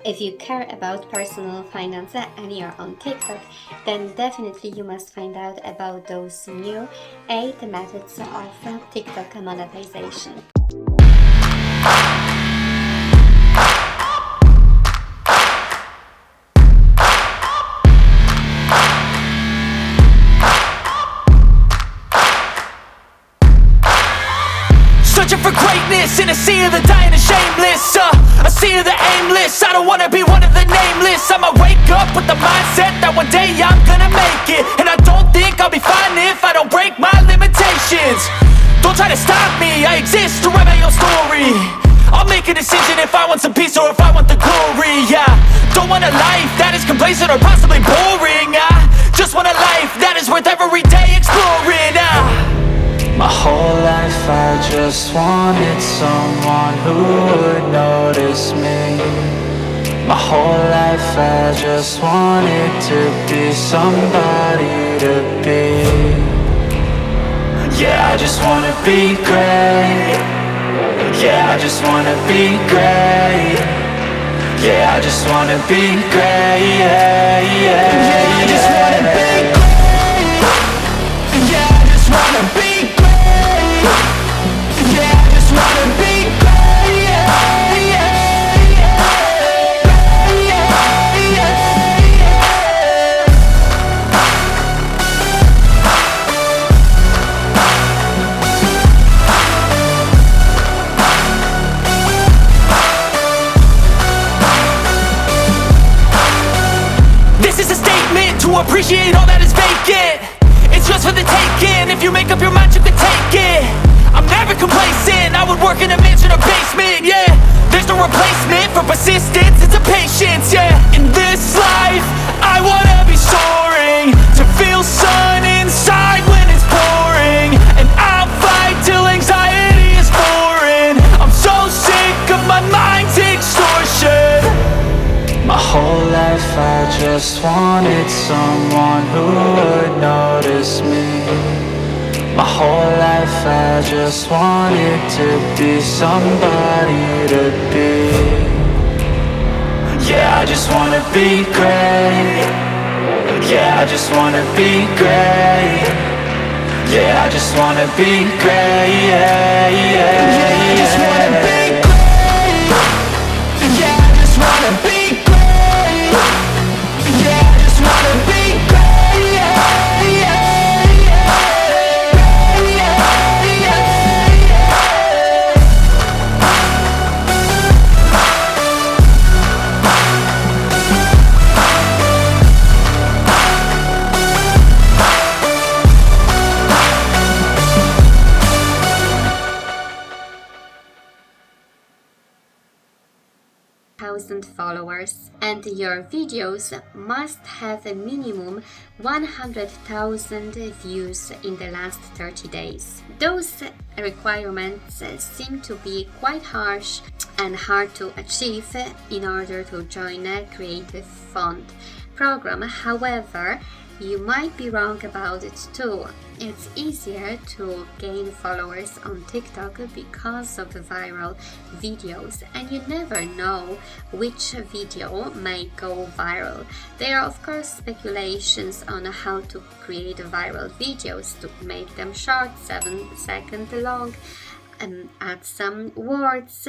If you care about personal finance and you're on TikTok, then definitely you must find out about those new 8 methods of TikTok monetization. Searching for greatness in a sea of the dying and shameless, a sea of the aimless. I don't wanna be one of the nameless. I'ma wake up with the mindset that one day I'm gonna make it. And I don't think I'll be fine if I don't break my limitations. Don't try to stop me, I exist to write my own story. I'll make a decision if I want some peace or if I want the glory. Yeah, don't want a life that is complacent or possibly boring. I just want a life that is worth every day exploring. My whole life I just wanted someone who would notice me. My whole life I just wanted to be somebody to be. Yeah, I just wanna be great. Yeah, I just wanna be great. Yeah, I just wanna be great. Yeah, I just wanna be great. Yeah, I just wanna be great. Yeah, I just wanna be great. This is a statement to appreciate all that is vacant. It's just for the taking. If you make up your mind, you can take it. I'm never complacent. I would work in a mansion or basement. Yeah, there's no replacement for persistence. It's a patience. Yeah, in this life, I wanna be soaring, to feel sun inside when it's pouring. And I'll fight till anxiety is foreign. I'm so sick of my mind's extortion. My whole life I just wanted someone who would notice me. My whole life I just wanted to be somebody to be. Yeah, I just wanna be great. Yeah, I just wanna be great. Yeah, I just wanna be great. Yeah, I just wanna be great. Yeah, I just wanna be great. Yeah, I just wanna be great. Followers, and your videos must have a minimum 100,000 views in the last 30 days. Those requirements seem to be quite harsh and hard to achieve in order to join a Creative Fund program. However, you might be wrong about it too. It's easier to gain followers on TikTok because of the viral videos, and you never know which video may go viral. There are of course speculations on how to create viral videos, to make them short, 7-second long, and add some words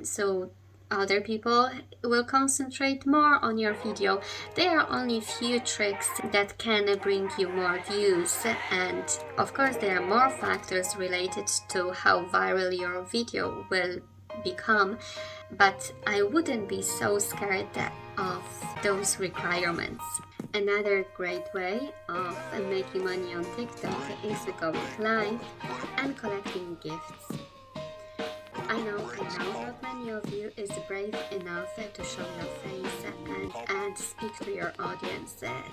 so other people will concentrate more on your video. There are only few tricks that can bring you more views, and of course there are more factors related to how viral your video will become, but I wouldn't be so scared of those requirements. Another great way of making money on TikTok is going live and collecting gifts. I know not many of you is brave enough to show your face and speak to your audience. That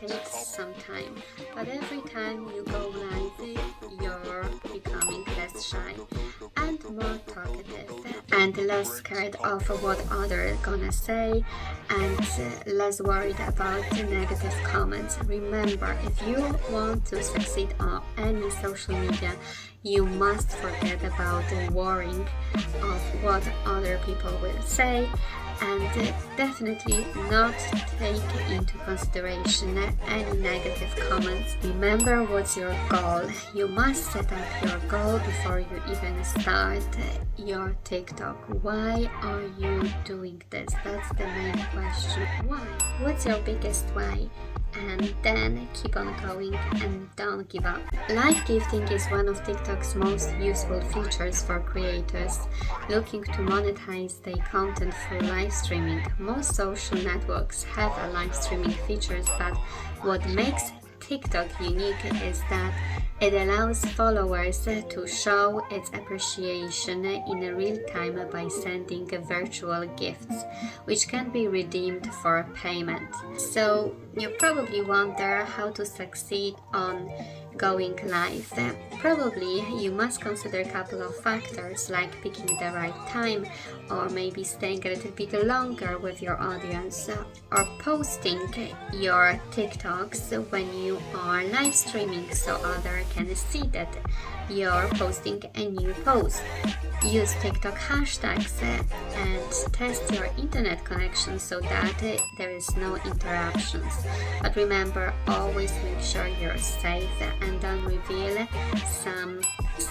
takes some time, but every time you go live, you're becoming less shy and more talkative and less scared of what others gonna say and less worried about the negative comments. Remember, if you want to succeed on any social media, you must forget about the worrying of what other people will say and definitely not take into consideration any negative comments. Remember what's your goal. You must set up your goal before you even start your TikTok. Why are you doing this? That's the main question. Why? What's your biggest why? And then keep on going and don't give up. Live gifting is one of TikTok's most useful features for creators looking to monetize their content through live streaming. Most social networks have a live streaming features, but what makes TikTok unique is that it allows followers to show its appreciation in real time by sending virtual gifts, which can be redeemed for payment. So you probably wonder how to succeed on going live. Probably you must consider a couple of factors like picking the right time or maybe staying a little bit longer with your audience or posting your TikToks when you are live streaming so others can see that you're posting a new post. Use TikTok hashtags and test your internet connection so that there is no interruptions. But remember, always make sure you're safe and don't reveal some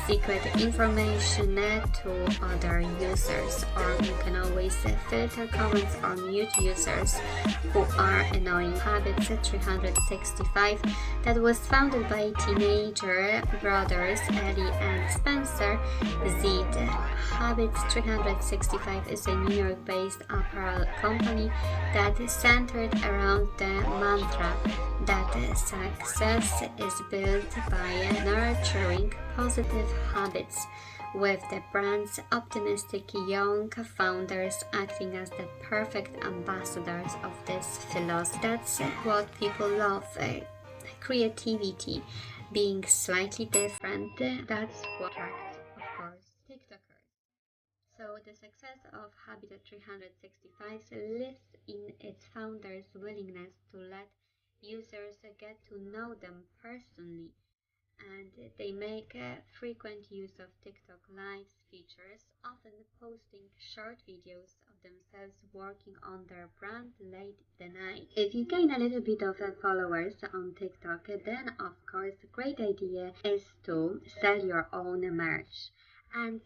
secret information to other users, or you can always filter comments or mute users who are annoying. Habits 365 that was founded by teenager brothers Ellie and Spencer Zed. Habits 365 is a New York-based apparel company that is centered around the mantra that success is built by nurturing positive habits, with the brand's optimistic young founders acting as the perfect ambassadors of this philosophy. That's what people love. Creativity, being slightly different, that's what attracts, of course, TikTokers. So the success of Habitat 365 lives in its founders' willingness to let users get to know them personally, and they make frequent use of TikTok Lives features, often posting short videos of themselves working on their brand late the night. If you gain a little bit of followers on TikTok, then of course a great idea is to sell your own merch. And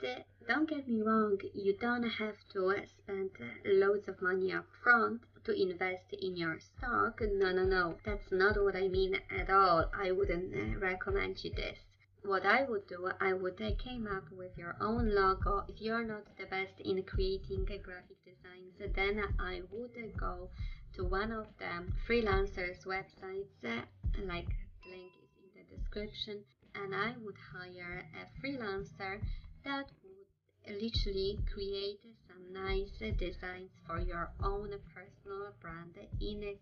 don't get me wrong, you don't have to spend loads of money up front to invest in your stock. No, that's not what I mean at all. I wouldn't recommend you this. What I would do, I would came up with your own logo. If you're not the best in creating graphic designs, then I would go to one of the freelancers websites, like the link is in the description, and I would hire a freelancer that would literally create some nice designs for your own personal brand in a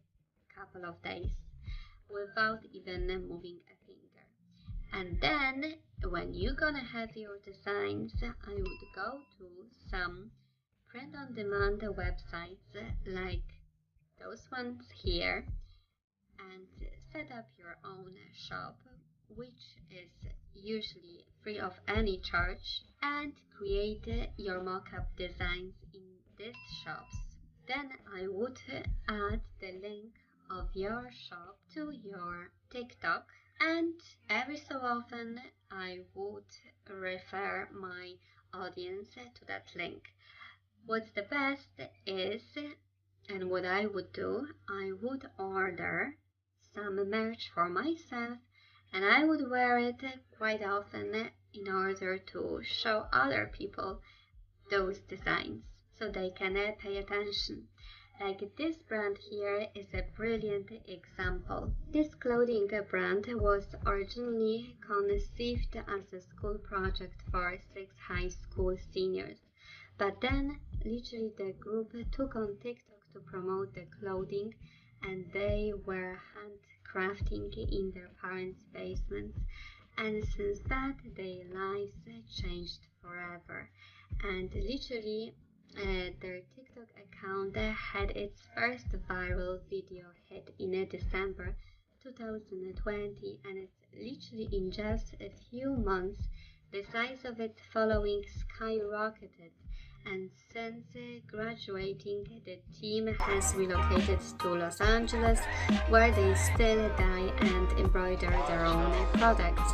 couple of days without even moving a finger. And then when you're gonna have your designs, I would go to some print on demand websites like those ones here and set up your own shop, which is usually free of any charge, and create your mock-up designs in these shops. Then I would add the link of your shop to your TikTok, and every so often I would refer my audience to that link. What's the best is, and what I would do, I would order some merch for myself and I would wear it quite often in order to show other people those designs so they can pay attention. Like this brand here is a brilliant example. This clothing brand was originally conceived as a school project for 6 high school seniors. But then, literally, the group took on TikTok to promote the clothing, and they were handcrafting in their parents' basements. and since that their lives changed forever. And literally their TikTok account had its first viral video hit in December 2020, and it's literally in just a few months the size of its following skyrocketed. And since graduating, the team has relocated to Los Angeles, where they still dye and embroider their own products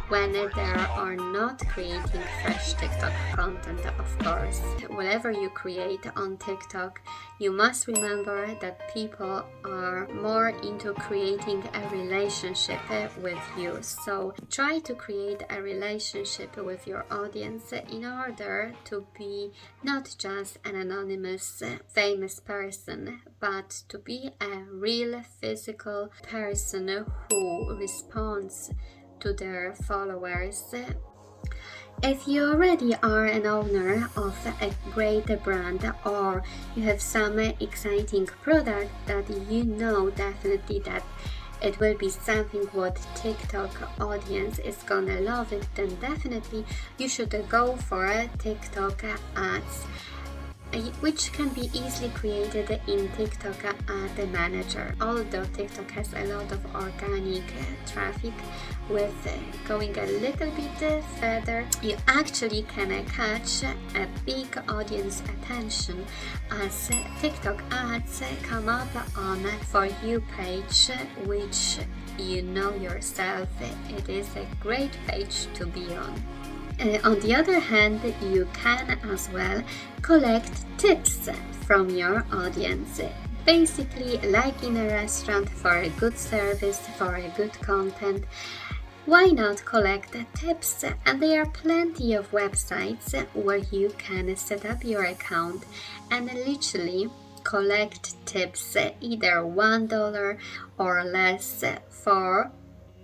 when they are not creating fresh TikTok content, of course. Whatever you create on TikTok, you must remember that people are more into creating a relationship with you. So try to create a relationship with your audience in order to be not just an anonymous famous person, but to be a real physical person who responds to their followers. If you already are an owner of a great brand, or you have some exciting product that you know definitely that it will be something what TikTok audience is gonna love it, then definitely you should go for TikTok ads, which can be easily created in TikTok Ad Manager. Although TikTok has a lot of organic traffic, with going a little bit further, you actually can catch a big audience attention as TikTok ads come up on For You page, which you know yourself, it is a great page to be on. On the other hand, you can as well collect tips from your audience. Basically, like in a restaurant, for a good service, for a good content, why not collect tips? And there are plenty of websites where you can set up your account and literally collect tips, either $1 or less, for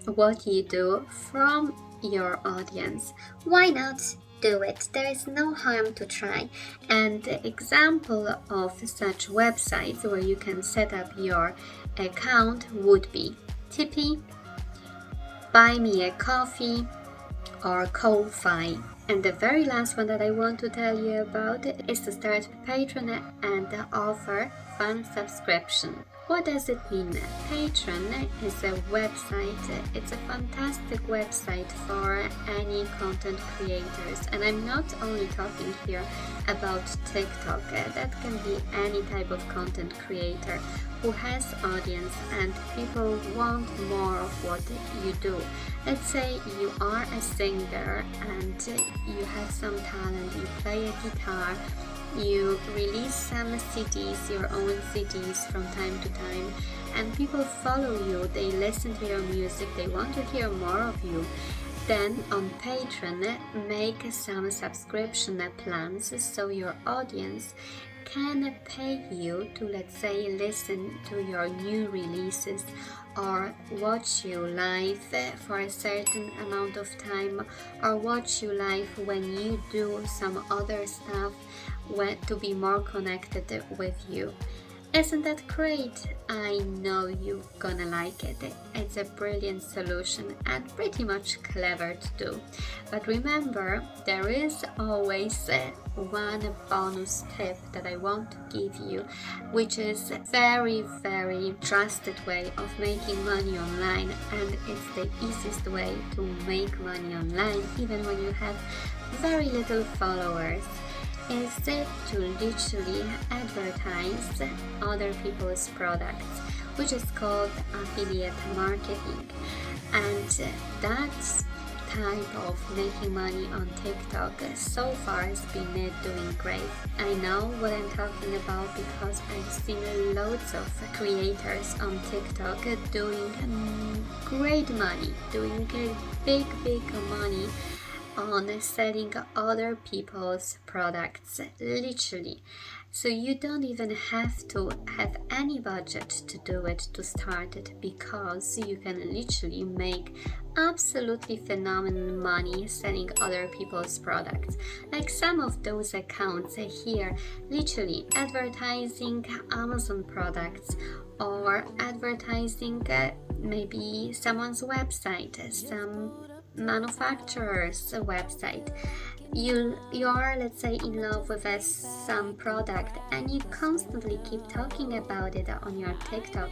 what you do from your audience. Why not do it? There is no harm to try. And example of such websites where you can set up your account would be Tipeee, Buy Me a Coffee, or Ko-Fi. And the very last one that I want to tell you about is to start Patreon and offer fun subscription. What does it mean? Patreon is a website, it's a fantastic website for any content creators. And I'm not only talking here about TikTok, that can be any type of content creator who has audience and people want more of what you do. Let's say you are a singer and you have some talent, you play a guitar, you release some CDs, your own CDs from time to time, and people follow you, they listen to your music, they want to hear more of you. Then on Patreon, make some subscription plans so your audience can pay you to, let's say, listen to your new releases or watch you live for a certain amount of time, or watch you live when you do some other stuff, to be more connected with you. Isn't that great? I know you're gonna like it. It's a brilliant solution and pretty much clever to do. But remember, there is always one bonus tip that I want to give you, which is very, very trusted way of making money online, and it's the easiest way to make money online even when you have very little followers. Is to literally advertise other people's products, which is called affiliate marketing. And that type of making money on TikTok so far has been doing great. I know what I'm talking about because I've seen loads of creators on TikTok doing great money, doing big money on selling other people's products, literally. So you don't even have to have any budget to do it, to start it, because you can literally make absolutely phenomenal money selling other people's products. Like some of those accounts here, literally advertising Amazon products or advertising maybe someone's website, some manufacturer's website. You're, let's say, in love with some product and you constantly keep talking about it on your TikTok.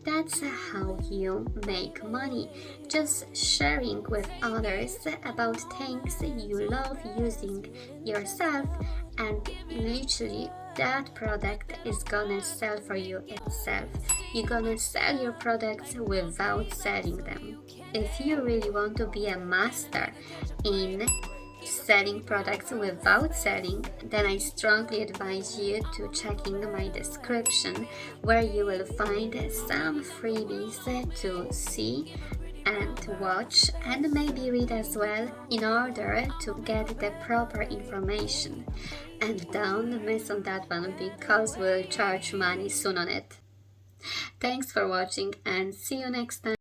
That's how you make money, just sharing with others about things you love using yourself, and literally that product is gonna sell for you itself. You're gonna sell your products without selling them. If you really want to be a master in selling products without selling, then I strongly advise you to check in my description, where you will find some freebies to see and watch and maybe read as well, in order to get the proper information. And don't miss on that one, because we'll charge money soon on it. Thanks for watching and see you next time.